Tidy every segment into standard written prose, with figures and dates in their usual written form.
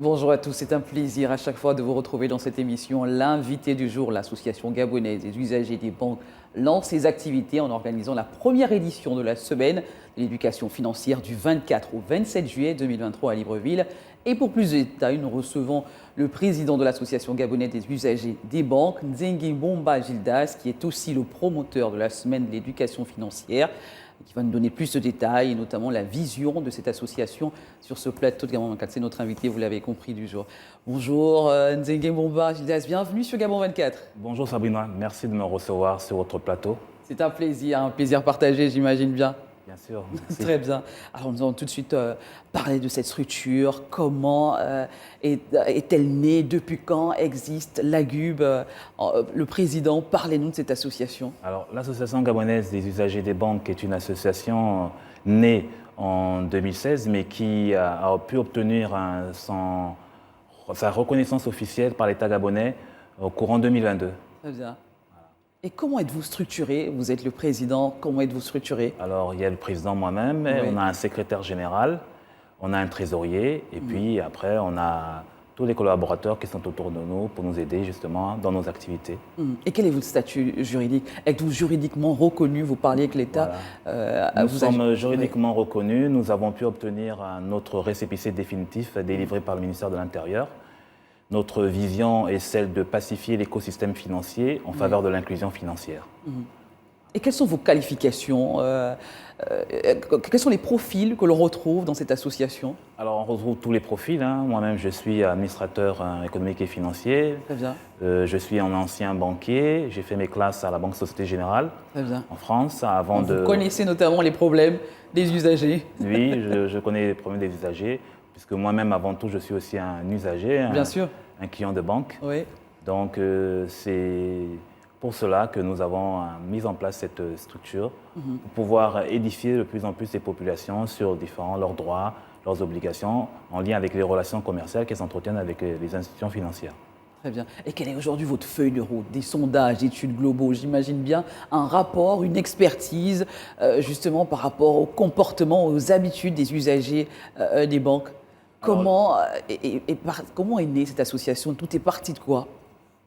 Bonjour à tous, c'est un plaisir à chaque fois de vous retrouver dans cette émission. L'invité du jour, l'Association gabonaise des usagers des banques, lance ses activités en organisant la première édition de la semaine de l'éducation financière du 24 au 27 juillet 2023 à Libreville. Et pour plus de détails, nous recevons le président de l'Association gabonaise des usagers des banques, Nzengue Bomba Gildas, qui est aussi le promoteur de la semaine de l'éducation financière, qui va nous donner plus de détails, et notamment la vision de cette association sur ce plateau de Gabon 24. C'est notre invité, vous l'avez compris, du jour. Bonjour Nzengue Bomba Gildas, bienvenue sur Gabon 24. Bonjour Sabrina, merci de me recevoir sur votre plateau. C'est un plaisir partagé, j'imagine bien. Bien sûr. Merci. Très bien. Alors nous allons tout de suite parler de cette structure. Comment est-elle née? Depuis quand existe l'AGUB? Le président, parlez-nous de cette association. Alors, l'Association gabonaise des usagers des banques est une association née en 2016, mais qui a pu obtenir sa reconnaissance officielle par l'État gabonais au courant 2022. Très bien. Et comment êtes-vous structuré? Vous êtes le président, comment êtes-vous structuré? Alors, il y a le président moi-même, Oui. on a un secrétaire général, on a un trésorier, et puis après, on a tous les collaborateurs qui sont autour de nous pour nous aider justement dans nos activités. Et quel est votre statut juridique? Êtes-vous juridiquement reconnu? Vous parlez avec l'État. Voilà. Nous sommes juridiquement reconnus. Nous avons pu obtenir notre récépissé définitif délivré par le ministère de l'Intérieur. Notre vision est celle de pacifier l'écosystème financier en faveur de l'inclusion financière. Et quelles sont vos qualifications? Quels sont les profils que l'on retrouve dans cette association? Alors, on retrouve tous les profils. Moi-même, je suis administrateur économique et financier. Très bien. Je suis un ancien banquier. J'ai fait mes classes à la Banque Société Générale en France. Vous connaissez notamment les problèmes des usagers? Oui, je connais les problèmes des usagers, puisque moi-même, avant tout, je suis aussi un usager, Bien sûr. un client de banque. Oui. Donc, c'est pour cela que nous avons mis en place cette structure pour pouvoir édifier de plus en plus les populations sur leurs droits, leurs obligations, en lien avec les relations commerciales qu'elles entretiennent avec les institutions financières. Très bien. Et quelle est aujourd'hui votre feuille de route? Des sondages, des études globaux, j'imagine bien un rapport, une expertise, justement par rapport au comportement, aux habitudes des usagers des banques. Comment est née cette association? Tout est parti de quoi?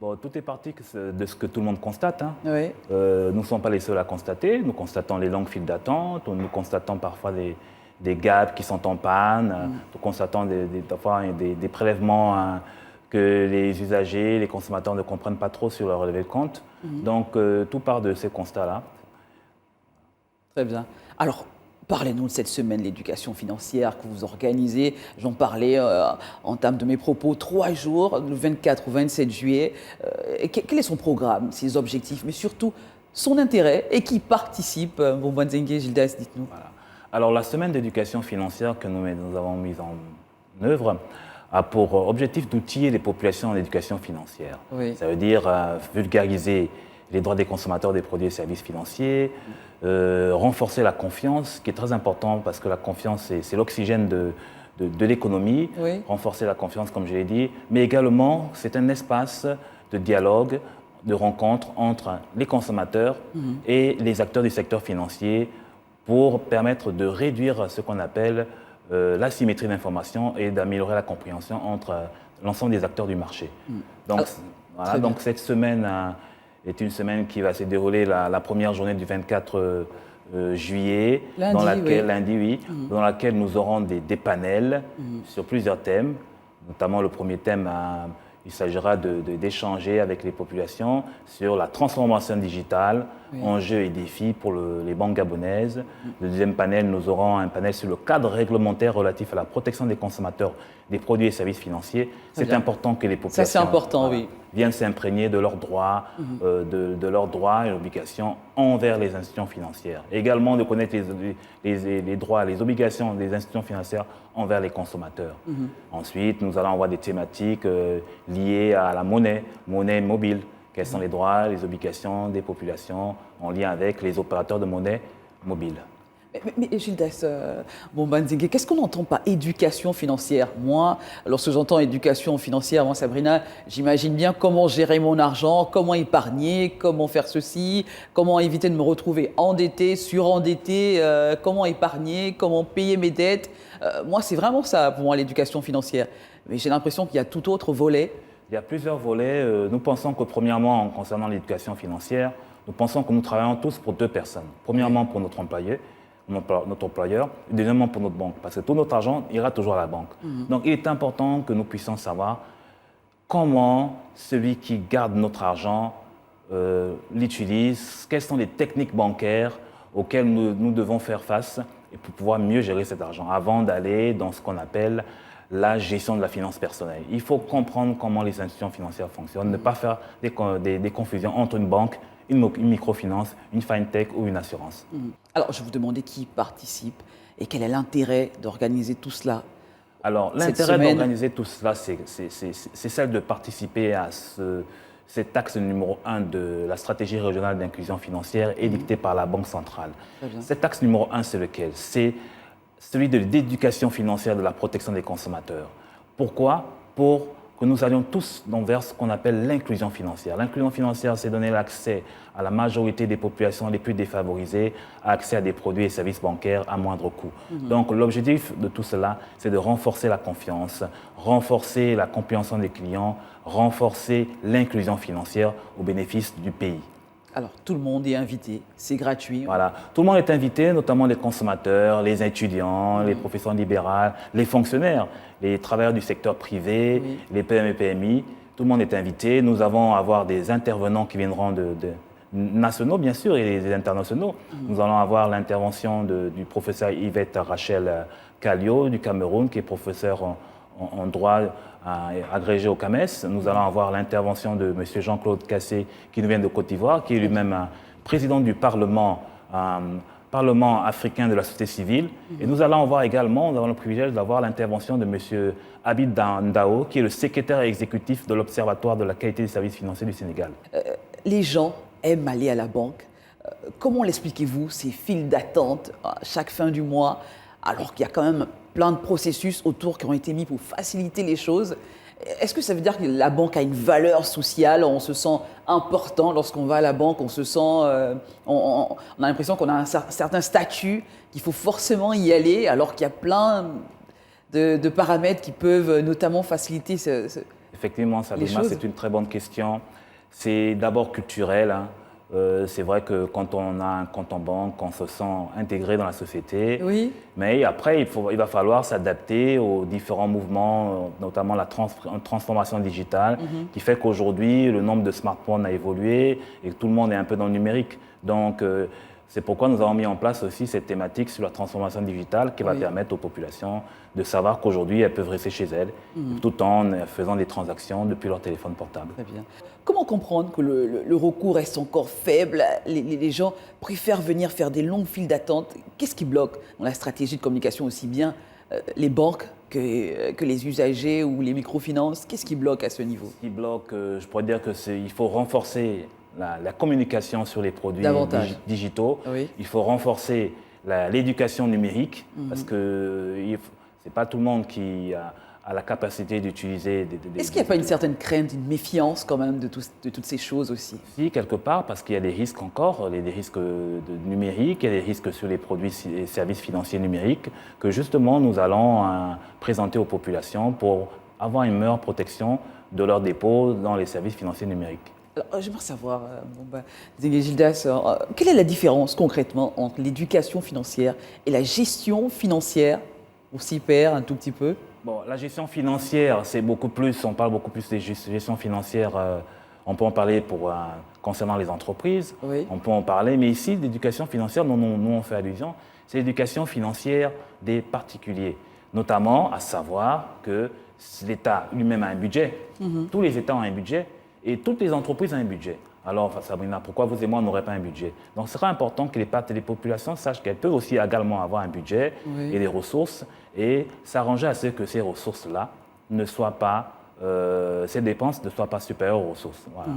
Bon, tout est parti de ce que tout le monde constate. Oui. Nous ne sommes pas les seuls à constater. Nous constatons les longues files d'attente, nous constatons parfois des gaps qui sont en panne, nous constatons parfois des prélèvements que les usagers, les consommateurs ne comprennent pas trop sur leur relevé de compte. Donc, tout part de ces constats-là. Très bien. Alors, parlez-nous de cette semaine de l'éducation financière que vous organisez. J'en parlais en termes de mes propos. 3 jours, le 24 au 27 juillet. Quel est son programme, ses objectifs, mais surtout son intérêt et qui participe? Bomba Nzengue Gildas, dites-nous. Voilà. Alors, la semaine d'éducation financière que nous avons mise en œuvre a pour objectif d'outiller les populations en éducation financière. Oui. Ça veut dire vulgariser les droits des consommateurs des produits et services financiers, renforcer la confiance, qui est très important parce que la confiance, c'est l'oxygène de l'économie. Oui. Renforcer la confiance, comme je l'ai dit, mais également, c'est un espace de dialogue, de rencontre entre les consommateurs et les acteurs du secteur financier pour permettre de réduire ce qu'on appelle l'asymétrie d'information et d'améliorer la compréhension entre l'ensemble des acteurs du marché. Donc, donc cette semaine est une semaine qui va se dérouler la première journée du 24 juillet, dans laquelle nous aurons des panels sur plusieurs thèmes, notamment le premier thème, il s'agira d'échanger avec les populations sur la transformation digitale, enjeux et défis pour les banques gabonaises. Le deuxième panel, nous aurons un panel sur le cadre réglementaire relatif à la protection des consommateurs des produits et services financiers. C'est important que les populations viennent s'imprégner de leurs droits, de leurs droits et obligations envers les institutions financières. Également de connaître les droits, les obligations des institutions financières envers les consommateurs. Ensuite, nous allons avoir des thématiques liées à la monnaie mobile. Quels sont les droits, les obligations des populations en lien avec les opérateurs de monnaie mobile. Mais Gildas, Bomba Nzengue, qu'est-ce qu'on entend par éducation financière? Moi, lorsque j'entends éducation financière, moi, Sabrina, j'imagine bien comment gérer mon argent, comment épargner, comment faire ceci, comment éviter de me retrouver endetté, surendetté, comment épargner, comment payer mes dettes. Moi, c'est vraiment ça pour moi l'éducation financière. mais j'ai l'impression qu'il y a tout autre volet. Il y a plusieurs volets. Nous pensons que premièrement, concernant l'éducation financière, nous pensons que nous travaillons tous pour deux personnes. Premièrement, pour notre employeur, et deuxièmement pour notre banque, parce que tout notre argent ira toujours à la banque. Donc il est important que nous puissions savoir comment celui qui garde notre argent l'utilise, quelles sont les techniques bancaires auxquelles nous devons faire face et pour pouvoir mieux gérer cet argent avant d'aller dans ce qu'on appelle la gestion de la finance personnelle. Il faut comprendre comment les institutions financières fonctionnent, ne pas faire des confusions entre une banque, une microfinance, une fintech ou une assurance. Alors, je vous demandais qui participe et quel est l'intérêt d'organiser tout cela. Alors, l'intérêt d'organiser tout cela, c'est celle de participer à cet axe numéro 1 de la stratégie régionale d'inclusion financière édictée par la Banque centrale. Cet axe numéro 1, c'est lequel? C'est celui de l'éducation financière, de la protection des consommateurs. Pourquoi? Pour que nous allions tous vers ce qu'on appelle l'inclusion financière. L'inclusion financière, c'est donner l'accès à la majorité des populations les plus défavorisées, à accès à des produits et services bancaires à moindre coût. Donc l'objectif de tout cela, c'est de renforcer la confiance, renforcer la compréhension des clients, renforcer l'inclusion financière au bénéfice du pays. Alors, tout le monde est invité, c'est gratuit. Voilà, tout le monde est invité, notamment les consommateurs, les étudiants, les professions libérales, les fonctionnaires, les travailleurs du secteur privé, les PME et PMI. Tout le monde est invité. Nous allons avoir des intervenants qui viendront de nationaux, bien sûr, et des internationaux. Nous allons avoir l'intervention du professeur Yvette Rachel Kallio du Cameroun, qui est professeur en droit agrégé au CAMES. Nous allons avoir l'intervention de M. Jean-Claude Cassé, qui nous vient de Côte d'Ivoire, qui est lui-même président du Parlement africain de la société civile. Et nous allons avoir également, nous avons le privilège d'avoir l'intervention de M. Abid Ndao, qui est le secrétaire exécutif de l'Observatoire de la qualité des services financiers du Sénégal. Les gens aiment aller à la banque. Comment l'expliquez-vous, ces files d'attente à chaque fin du mois, alors qu'il y a quand même plein de processus autour qui ont été mis pour faciliter les choses? Est-ce que ça veut dire que la banque a une valeur sociale? On se sent important lorsqu'on va à la banque, on se sent, on a l'impression qu'on a un certain statut, qu'il faut forcément y aller, alors qu'il y a plein de paramètres qui peuvent notamment faciliter Effectivement, Salima, c'est une très bonne question. C'est d'abord culturel. C'est vrai que quand on a un compte en banque, on se sent intégré dans la société. Oui. Mais après, il va falloir s'adapter aux différents mouvements, notamment la transformation digitale, qui fait qu'aujourd'hui, le nombre de smartphones a évolué et que tout le monde est un peu dans le numérique. Donc, c'est pourquoi nous avons mis en place aussi cette thématique sur la transformation digitale qui va permettre aux populations de savoir qu'aujourd'hui, elles peuvent rester chez elles tout en faisant des transactions depuis leur téléphone portable. Très bien. Comment comprendre que le recours reste encore faible? Les gens préfèrent venir faire des longues files d'attente. Qu'est-ce qui bloque dans la stratégie de communication, aussi bien les banques que les usagers ou les microfinances? Qu'est-ce qui bloque à ce niveau? Ce qui bloque, je pourrais dire qu'il faut renforcer la communication sur les produits digitaux. Oui. Il faut renforcer l'éducation numérique parce que ce n'est pas tout le monde qui a la capacité d'utiliser Est-ce qu'il n'y a pas une certaine crainte, une méfiance quand même de toutes ces choses aussi? Si, quelque part, parce qu'il y a des risques encore, des risques numériques, il y a des risques sur les produits et services financiers numériques que justement nous allons présenter aux populations pour avoir une meilleure protection de leurs dépôts dans les services financiers numériques. Alors, j'aimerais savoir, Zingué Gildas, quelle est la différence concrètement entre l'éducation financière et la gestion financière? On s'y perd un tout petit peu. Bon, la gestion financière, c'est beaucoup plus, on parle beaucoup plus de gestion financière, on peut en parler concernant les entreprises, on peut en parler, mais ici, l'éducation financière, nous on fait allusion, c'est l'éducation financière des particuliers, notamment à savoir que l'État lui-même a un budget, tous les États ont un budget, et toutes les entreprises ont un budget. Alors, Sabrina, pourquoi vous et moi n'aurons pas un budget? Donc, ce sera important que les populations sachent qu'elles peuvent aussi également avoir un budget et des ressources et s'arranger à ce que ces ressources-là ne soient pas, ces dépenses ne soient pas supérieures aux ressources. Voilà.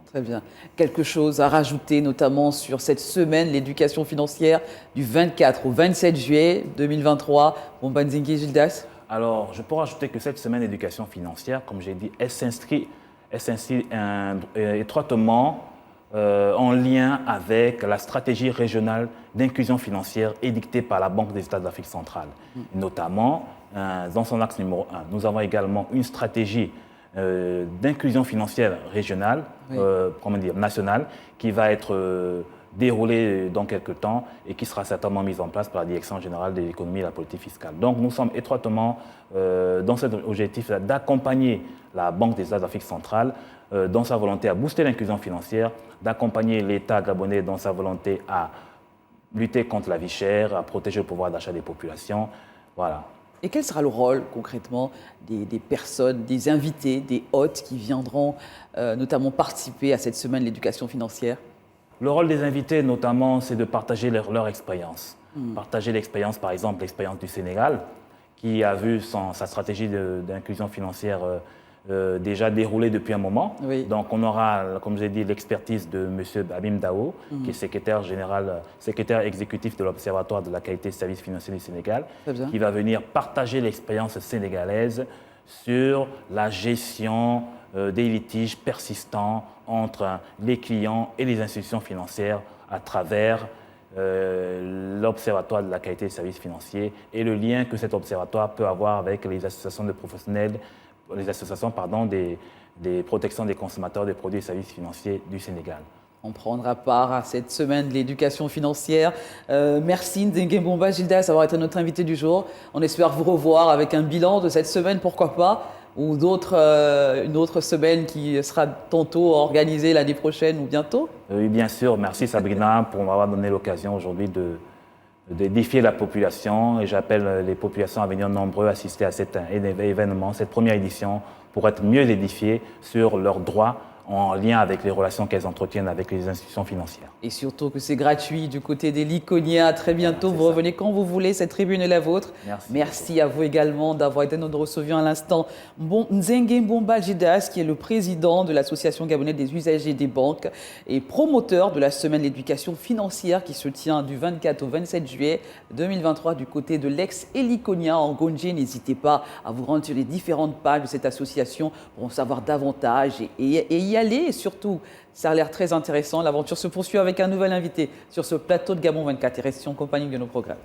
Très bien. Quelque chose à rajouter, notamment sur cette semaine, l'éducation financière du 24 au 27 juillet 2023. Zingué Gildas? Alors, je peux rajouter que cette semaine d'éducation financière, comme j'ai dit, elle s'inscrit étroitement en lien avec la stratégie régionale d'inclusion financière édictée par la Banque des États d'Afrique centrale. Notamment, dans son axe numéro 1. Nous avons également une stratégie d'inclusion financière régionale, oui. Nationale, qui va être déroulée dans quelques temps et qui sera certainement mise en place par la Direction générale de l'économie et de la politique fiscale. Donc nous sommes étroitement dans cet objectif d'accompagner la Banque des États d'Afrique centrale dans sa volonté à booster l'inclusion financière, d'accompagner l'État gabonais dans sa volonté à lutter contre la vie chère, à protéger le pouvoir d'achat des populations. Voilà. Et quel sera le rôle concrètement des personnes, des invités, des hôtes qui viendront notamment participer à cette semaine de l'éducation financière? Le rôle des invités, notamment, c'est de partager leur expérience. Partager l'expérience, par exemple, l'expérience du Sénégal, qui a vu sa stratégie d'inclusion financière déjà déroulée depuis un moment. Oui. Donc, on aura, comme j'ai dit, l'expertise de M. Abim Dao, qui est secrétaire exécutif de l'Observatoire de la qualité des services financiers du Sénégal, qui va venir partager l'expérience sénégalaise sur la gestion des litiges persistants entre les clients et les institutions financières à travers l'Observatoire de la qualité des services financiers et le lien que cet observatoire peut avoir avec les associations de professionnels, les associations des protections des consommateurs des produits et services financiers du Sénégal. On prendra part à cette semaine de l'éducation financière. Merci Ndengue Mbomba Gildas d'avoir été notre invité du jour. On espère vous revoir avec un bilan de cette semaine, pourquoi pas, ou une autre semaine qui sera tantôt organisée l'année prochaine ou bientôt. Oui, bien sûr. Merci Sabrina pour m'avoir donné l'occasion aujourd'hui d'édifier la population. Et j'appelle les populations à venir nombreux assister à cet événement, cette première édition, pour être mieux édifiées sur leurs droits en lien avec les relations qu'elles entretiennent avec les institutions financières. Et surtout que c'est gratuit du côté des Liconiens. À très bientôt. Vous revenez quand vous voulez. Cette tribune est la vôtre. Merci à vous également d'avoir été notre receveur à l'instant. Ndengue Mbomba Gildas, qui est le président de l'Association gabonaise des usagers des banques et promoteur de la semaine de l'éducation financière qui se tient du 24 au 27 juillet 2023 du côté de l'ex-Liconia en Gonje. N'hésitez pas à vous rendre sur les différentes pages de cette association pour en savoir davantage et y aller. Et surtout, ça a l'air très intéressant. L'aventure se poursuit avec un nouvel invité sur ce plateau de Gabon 24 et restez en compagnie de nos programmes.